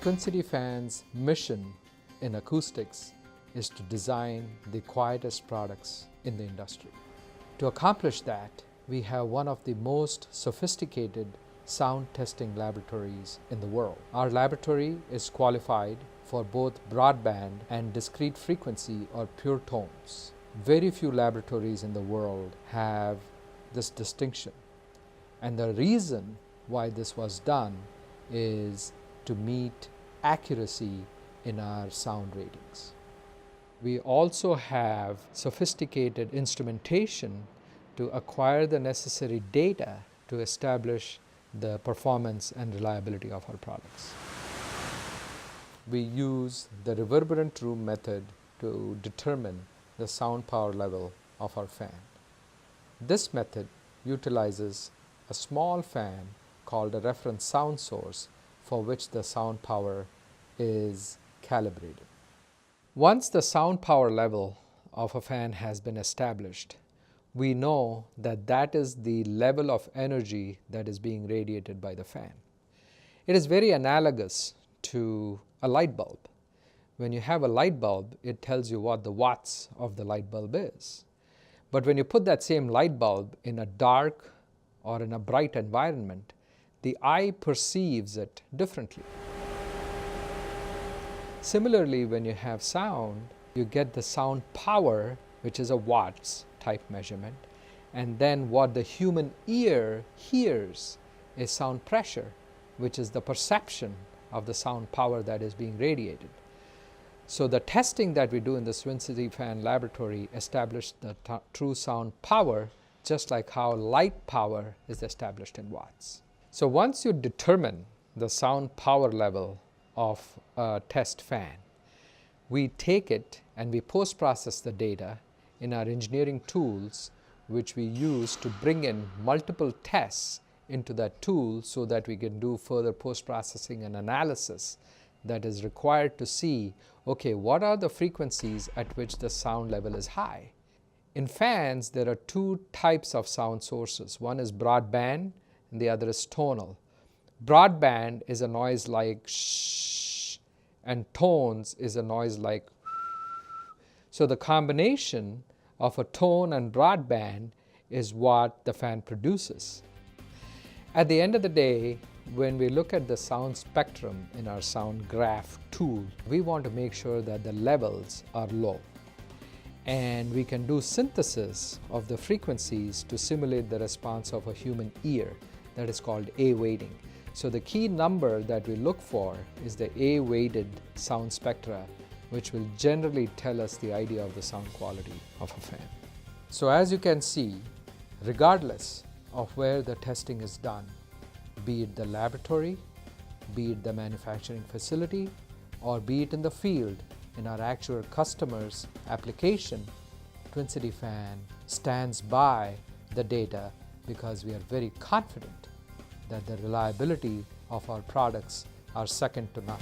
Twin City Fan's mission in acoustics is to design the quietest products in the industry. To accomplish that, we have one of the most sophisticated sound testing laboratories in the world. Our laboratory is qualified for both broadband and discrete frequency or pure tones. Very few laboratories in the world have this distinction. And the reason why this was done is to meet accuracy in our sound ratings. We also have sophisticated instrumentation to acquire the necessary data to establish the performance and reliability of our products. We use the reverberant room method to determine the sound power level of our fan. This method utilizes a small fan called a reference sound source for which the sound power is calibrated. Once the sound power level of a fan has been established, we know that that is the level of energy that is being radiated by the fan. It is very analogous to a light bulb. When you have a light bulb, it tells you what the watts of the light bulb is. But when you put that same light bulb in a dark or in a bright environment, the eye perceives it differently. Similarly, when you have sound, you get the sound power, which is a watts type measurement, and then what the human ear hears is sound pressure, which is the perception of the sound power that is being radiated. So the testing that we do in the Twin City Fan laboratory established the true sound power, just like how light power is established in watts. So once you determine the sound power level of a test fan, we take it and we post-process the data in our engineering tools, which we use to bring in multiple tests into that tool so that we can do further post-processing and analysis that is required to see, okay, what are the frequencies at which the sound level is high? In fans, there are two types of sound sources. One is broadband and the other is tonal. Broadband is a noise like shh, and tones is a noise like. So the combination of a tone and broadband is what the fan produces. At the end of the day, when we look at the sound spectrum in our sound graph tool, we want to make sure that the levels are low. And we can do synthesis of the frequencies to simulate the response of a human ear. That is called A-weighting. So the key number that we look for is the A-weighted sound spectra, which will generally tell us the idea of the sound quality of a fan. So as you can see, regardless of where the testing is done, be it the laboratory, be it the manufacturing facility, or be it in the field, in our actual customers' application, Twin City Fan stands by the data because we are very confident that the reliability of our products are second to none.